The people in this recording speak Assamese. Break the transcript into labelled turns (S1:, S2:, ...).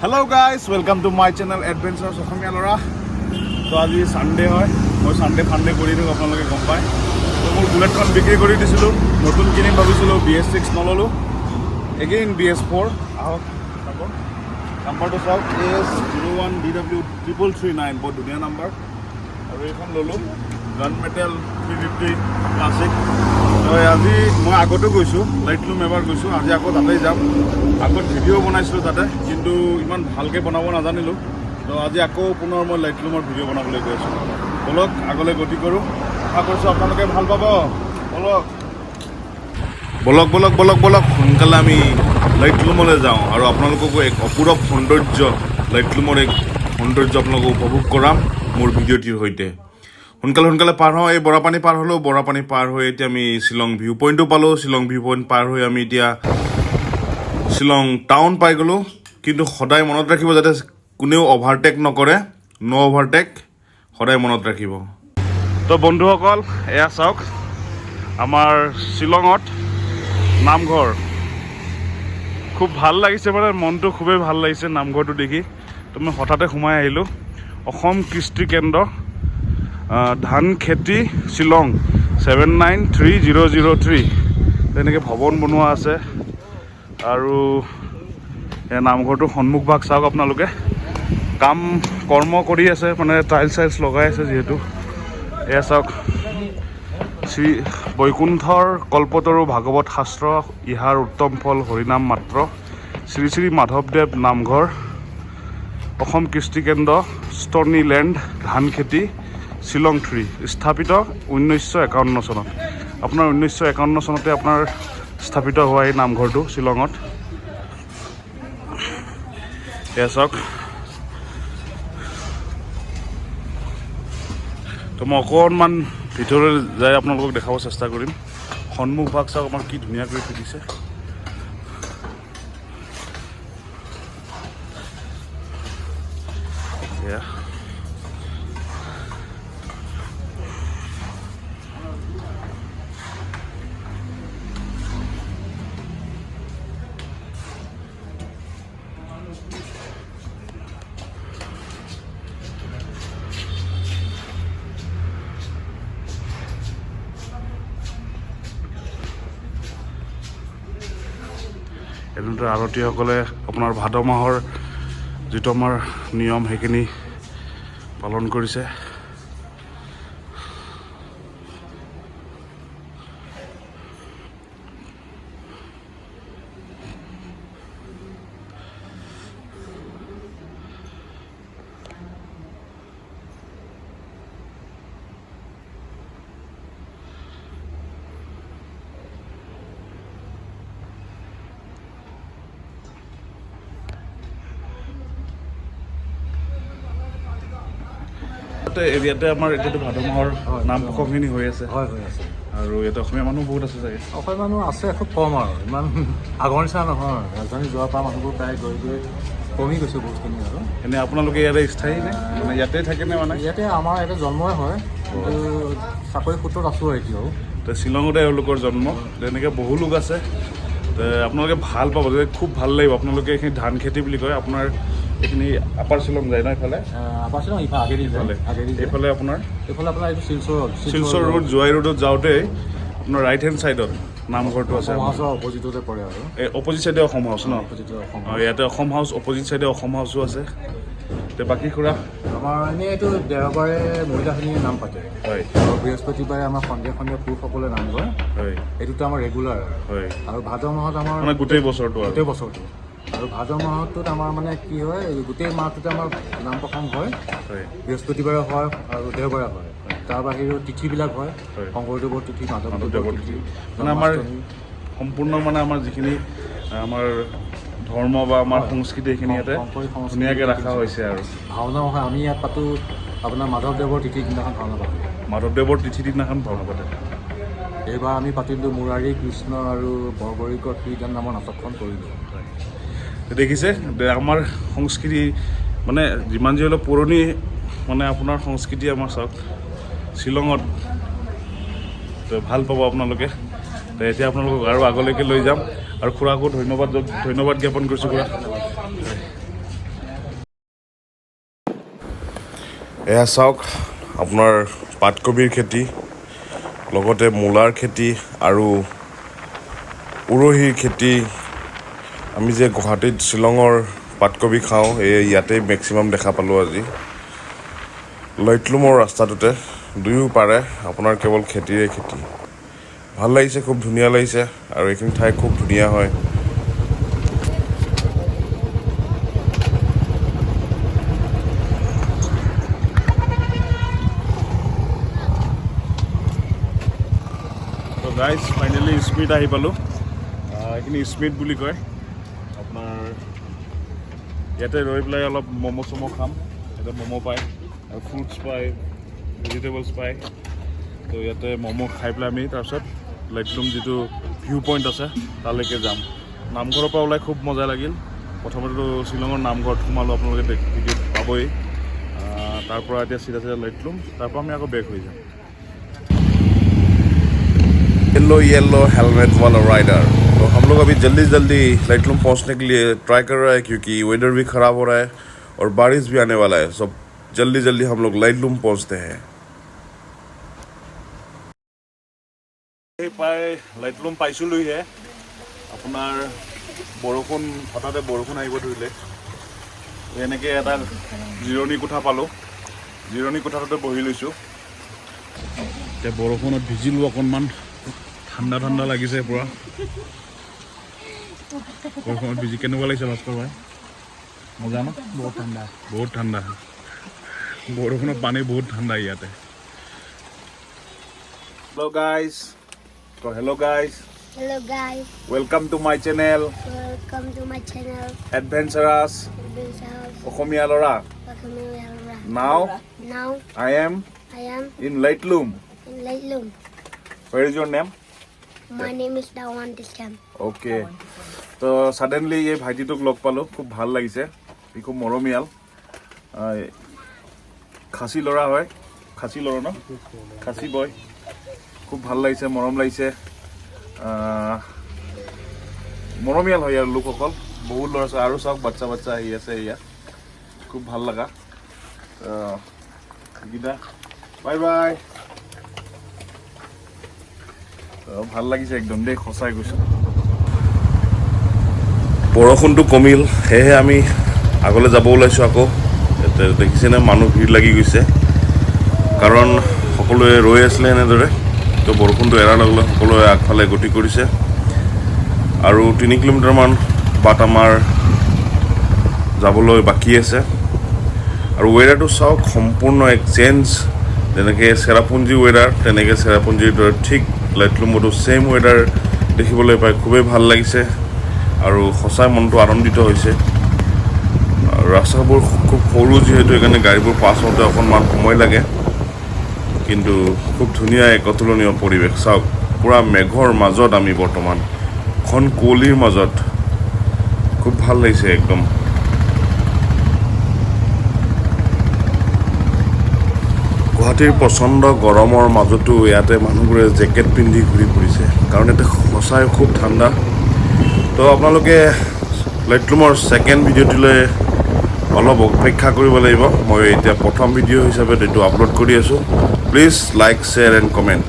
S1: Hello guys, welcome to my channel Adventures অসমীয়া ল'ৰা। তো আজি সানডে হয়, মই সানডে ফানডে কৰি দিওঁ, আপোনালোকে গম পায়। তো মোৰ বুলেটখন বিক্ৰী কৰি দিছিলোঁ, নতুন কিনিম ভাবিছিলোঁ, BS6 নললোঁ, এগেইন BS4 আহক চাব। নাম্বাৰটো চাওক AS01DW3339, বহুত ধুনীয়া নাম্বাৰ। আৰু এইখন ল'লোঁ গান মেটেল 350 ক্লাছিক। তো আজি মই আগতো গৈছোঁ, লাইটলুম এবাৰ গৈছোঁ, আজি আকৌ তাতেই যাম। আগত ভিডিঅ' বনাইছিলোঁ তাতে, কিন্তু ইমান ভালকৈ বনাব নাজানিলোঁ। তো আজি আকৌ পুনৰ মই লাইটলুমৰ ভিডিঅ' বনাবলৈ গৈ আছোঁ। বলক আগলৈ গতি কৰোঁ, আশা কৰিছোঁ আপোনালোকে ভাল পাব। বলক বলক বলক বলক বলক সোনকালে আমি লাইটলুমলৈ যাওঁ আৰু আপোনালোককো এক অপূৰৱ সৌন্দৰ্য, লাইটলুমৰ এক সৌন্দৰ্য আপোনালোকক উপভোগ কৰাম মোৰ ভিডিঅ'টিৰ সৈতে। সোনকালে পাৰ হওঁ, এই বৰাপানী পাৰ হ'লোঁ, বৰাপানী পাৰ হৈ এতিয়া আমি শ্বিলং ভিউ পইণ্টটো পালোঁ। শ্বিলং ভিউ পইণ্ট পাৰ হৈ আমি এতিয়া শ্বিলং টাউন পাই গ'লোঁ। কিন্তু সদায় মনত ৰাখিব যাতে কোনেও অভাৰটেক নকৰে, ন' অভাৰটেক সদায় মনত ৰাখিব। তো বন্ধুসকল, এয়া চাওক আমাৰ শ্বিলঙত নামঘৰ। খুব ভাল লাগিছে, মানে মনটো খুবেই ভাল লাগিছে নামঘৰটো দেখি। তো মই হঠাতে সোমাই আহিলোঁ। অসম কৃষ্টি কেন্দ্ৰ, ধান খেতি শ্বিলং 793003 তেনেকৈ ভৱন বনোৱা আছে। আৰু এই নামঘৰটোৰ সন্মুখ ভাগ চাওক আপোনালোকে, কৰ্ম কৰি আছে, মানে টাইলছ লগাই আছে যিহেতু। এয়া চাওক শ্ৰী বৈকুণ্ঠৰ কল্পতৰু ভাগৱত শাস্ত্ৰ, ইহাৰ উত্তম ফল হৰিনাম মাত্ৰ, শ্ৰী শ্ৰী মাধৱদেৱ নামঘৰ, অসম কৃষ্টি কেন্দ্ৰ, ষ্টনী লেণ্ড, ধান খেতি শ্বিলং 3, স্থাপিত 1951 চনত। আপোনাৰ 1951 চনতে আপোনাৰ স্থাপিত হোৱা এই নামঘৰটো শ্বিলঙত। এয়া চাওক, তো মই অকণমান ভিতৰলৈ যাই আপোনালোকক দেখাব চেষ্টা কৰিম। সন্মুখ ভাগ চাওক আমাৰ কি ধুনীয়াকৈ থৈ দিছে। এয়া এনেদৰে আৰতীসকলে আপোনাৰ ভাদ মাহৰ যিটো আমাৰ নিয়ম সেইখিনি পালন কৰিছে। এৰিয়াতে আমাৰ এতিয়াতো ভাদ মাহৰ নাম প্ৰসংগখিনি হৈ আছে।
S2: হয় হৈ আছে।
S1: আৰু ইয়াতে অসমীয়া মানুহ বহুত আছে চাগে।
S2: অসমীয়া মানুহ আছে, খুব কম আৰু, ইমান আগৰ নিচিনা নহয়। ৰাজধানী যোৱাৰ পৰা মানুহবোৰ প্ৰায় গৈ কমি গৈছে বহুতখিনি। আৰু
S1: এনেই আপোনালোকে ইয়াতে স্থায়ী নে, মানে ইয়াতে থাকেনে? মানে
S2: ইয়াতে আমাৰ ইয়াতে জন্মই হয়, কিন্তু চাকৰি সূত্ৰত আছোঁ এতিয়াও।
S1: তো শ্বিলঙতে এওঁলোকৰ জন্ম, তেনেকৈ বহু লোক আছে। তো আপোনালোকে ভাল পাব, খুব ভাল লাগিব। আপোনালোকে এইখিনি ধান খেতি বুলি কয়, আপোনাৰ এইখিনি আপাৰ শ্বিলং যায় ন? এইফালে
S2: আপাৰ শ্বিলং আগেদি
S1: এইফালে আপোনাৰ
S2: এইটো
S1: শিলচৰ ৰোড, জোৱাই ৰোডত যাওঁতে আপোনাৰ ৰাইট হেণ্ড ছাইডত নামঘৰটো আছে।
S2: অসম হাউচৰ অপজিটতে পৰে আৰু
S1: এই অপজিট ছাইডে অসম হাউচ ন? ইয়াতে অসম হাউচ, অপজিট ছাইডে অসম হাউচো আছে। তে বাকী খুৰা
S2: আমাৰ এনেই এইটো দেওবাৰে মহিলাখিনিয়ে নাম পাতে,
S1: হয়,
S2: আৰু বৃহস্পতিবাৰে আমাৰ সন্ধিয়া পুৰুষসকলে নাম লয়, হয়। এইটোতো আমাৰ ৰেগুলাৰ, হয়। আৰু ভাদ মাহত আমাৰ
S1: মানে গোটেই বছৰটো
S2: আৰু ভাদ মাহটোত আমাৰ মানে কি হয়, গোটেই মাহটোতে আমাৰ নাম প্ৰসংগ হয়। বৃহস্পতিবাৰে হয় আৰু দেওবাৰে হয়। তাৰ বাহিৰেও তিথিবিলাক হয়, শংকৰদেৱৰ তিথি, মাধৱদেৱৰ তিথি,
S1: মানে আমাৰ সম্পূৰ্ণ মানে আমাৰ যিখিনি আমাৰ ধৰ্ম বা আমাৰ সংস্কৃতি এইখিনি ইয়াতে ধুনীয়াকৈ ৰখা হৈছে। আৰু
S2: ভাওনাও হয়, আমি ইয়াত পাতোঁ আপোনাৰ মাধৱদেৱৰ তিথিৰ দিনাখন ভাওনা পাতোঁ।
S1: মাধৱদেৱৰ তিথিৰ দিনাখন ভাওনা পাতে।
S2: এইবাৰ আমি পাতিলোঁ মুৰাৰী, কৃষ্ণ আৰু বৰবৰিকৰ কীৰ্তন নামৰ নাটকখন কৰিলোঁ।
S1: দেখিছে আমাৰ সংস্কৃতি, মানে যিমান যি হ'লেও পুৰণি মানে আপোনাৰ সংস্কৃতি আমাৰ চাওক শ্বিলঙত। তো ভাল পাব আপোনালোকে। তো এতিয়া আপোনালোকক আৰু আগলৈকে লৈ যাম, আৰু খুৰাকো ধন্যবাদ জ্ঞাপন কৰিছোঁ খুৰা। এয়া চাওক আপোনাৰ পাতকবিৰ খেতি, লগতে মূলাৰ খেতি আৰু উৰহীৰ খেতি। আমি যে গুৱাহাটীত শ্বিলঙৰ পাতকবি খাওঁ, ইয়াতে মেক্সিমাম দেখা পালোঁ আজি। লাইটলুমৰ ৰাস্তাটোতে দুয়ো পাৰে আপোনাৰ কেৱল খেতিৰে খেতি। ভাল লাগিছে, খুব ধুনীয়া লাগিছে, আৰু এইখিনি ঠাই খুব ধুনীয়া হয়। তো গাইজ ফাইনেলি স্মিথ আহি পালোঁ। এইখিনি স্মিথ বুলি কয়। আপোনাৰ ইয়াতে ৰৈ পেলাই অলপ ম'ম' চম' খাম। ইয়াতে ম'ম' পায় আৰু ফ্ৰুটছ পায়, ভেজিটেবলছ পায়। তো ইয়াতে ম'ম' খাই পেলাই আমি তাৰপিছত লাইটলুম যিটো ভিউ পইণ্ট আছে তালৈকে যাম। নামঘৰৰ পৰা ওলাই খুব মজা লাগিল। প্ৰথমতেতো শ্বিলঙৰ নামঘৰত সোমালোঁ, আপোনালোকে ভিডিঅ'ত পাবই। তাৰ পৰা এতিয়া চিধা লাইটলুম, তাৰ পৰা আমি আকৌ বেক হৈ যাম। येलो हेलमेट वाला राइडर। तो हम लोग अभी जल्दी जल्दी लाइटलूम पहुंचने के लिए ट्राई कर रहे हैं, क्योंकि वेदर भी ख़राब हो रहा है और बारिश भी आने वाला है। सब जल्दी जल्दी हम लोग लाइटलूम पहुंचते हैं। প্ৰায় লাইটলুম পাইছিলোঁহে। আপোনাৰ বৰষুণ, হঠাতে বৰষুণ আহিব ধৰিলে। এনেকৈ এটা জিৰণি কোঠা পালোঁ। জিৰণি কোঠাটোতে বহি লৈছোঁ। এতিয়া বৰষুণত ভিজিলোঁ অকণমান, ঠাণ্ডা ঠাণ্ডা লাগিছে পূৰা। বৰষুণত ভিজি কেনেকুৱা লাগিছে ভাস্কৰ ভাই? মজা ন? বহুত ঠাণ্ডা, বহুত ঠাণ্ডা। বৰষুণৰ পানী বহুত ঠাণ্ডা ইয়াতে। Hello' guys. Hello guys.
S3: Hello guys.
S1: Welcome to my channel.
S3: Welcome to my channel.
S1: Adventurous Okhomia Lora. Now I am in Laitlum.
S3: In Laitlum.
S1: Where is your name?
S3: My name is Dawan Tiskam.
S1: Okay. তো suddenly এই ভাইটিটোক লগ পালোঁ, খুব ভাল লাগিছে। ই খুব মৰমীয়াল, খাচী ল'ৰা হয়। খাচী ল'ৰা ন? খাচী বয়। খুব ভাল লাগিছে, মৰম লাগিছে। মৰমীয়াল হয় ইয়াৰ লোকসকল, বহুত ল'ৰা ছোৱালী আৰু চাওক বাচ্চা বাচ্চা আহি আছে ইয়াত, খুব ভাল লগা। Gita bye bye. ভাল লাগিছে একদম দেই, সঁচাই কৈছোঁ। বৰষুণটো কমিল, সেয়েহে আমি আগলৈ যাব ওলাইছোঁ আকৌ। দেখিছেনে মানুহ ভিৰ লাগি গৈছে, কাৰণ সকলোৱে ৰৈ আছিলে এনেদৰে। তো বৰষুণটো এৰাৰ লগে লগে সকলোৱে আগফালে গতি কৰিছে। আৰু 3 কিলোমিটাৰমান বাট আমাৰ যাবলৈ বাকী আছে। আৰু ৱেডাৰটো চাওক, সম্পূৰ্ণ এক চেঞ্জ। যেনেকৈ চেৰাপুঞ্জী ৱেডাৰ, তেনেকৈ চেৰাপুঞ্জীৰ দৰে ঠিক লাইটলুমতো ছেইম ৱেডাৰ দেখিবলৈ পাই খুবেই ভাল লাগিছে। আৰু সঁচাই মনটো আনন্দিত হৈছে। ৰাস্তাবোৰ খুব সৰু যিহেতু, সেইকাৰণে গাড়ীবোৰ পাছ হওঁতে অকণমান সময় লাগে, কিন্তু খুব ধুনীয়া এক অতুলনীয় পৰিৱেশ। চাওক, পূৰা মেঘৰ মাজত আমি বৰ্তমান, ঘন কুঁৱলীৰ মাজত, খুব ভাল লাগিছে একদম। গুৱাহাটীৰ প্ৰচণ্ড গৰমৰ মাজতো ইয়াতে মানুহবোৰে জেকেট পিন্ধি ঘূৰি ফুৰিছে, কাৰণ ইয়াতে সঁচাই খুব ঠাণ্ডা। তো আপোনালোকে লাইটলুমৰ ছেকেণ্ড ভিডিঅ'টোলৈ অলপ অপেক্ষা কৰিব লাগিব। মই এতিয়া প্ৰথম ভিডিঅ' হিচাপে এইটো আপলোড কৰি আছোঁ। Please like, share and comment.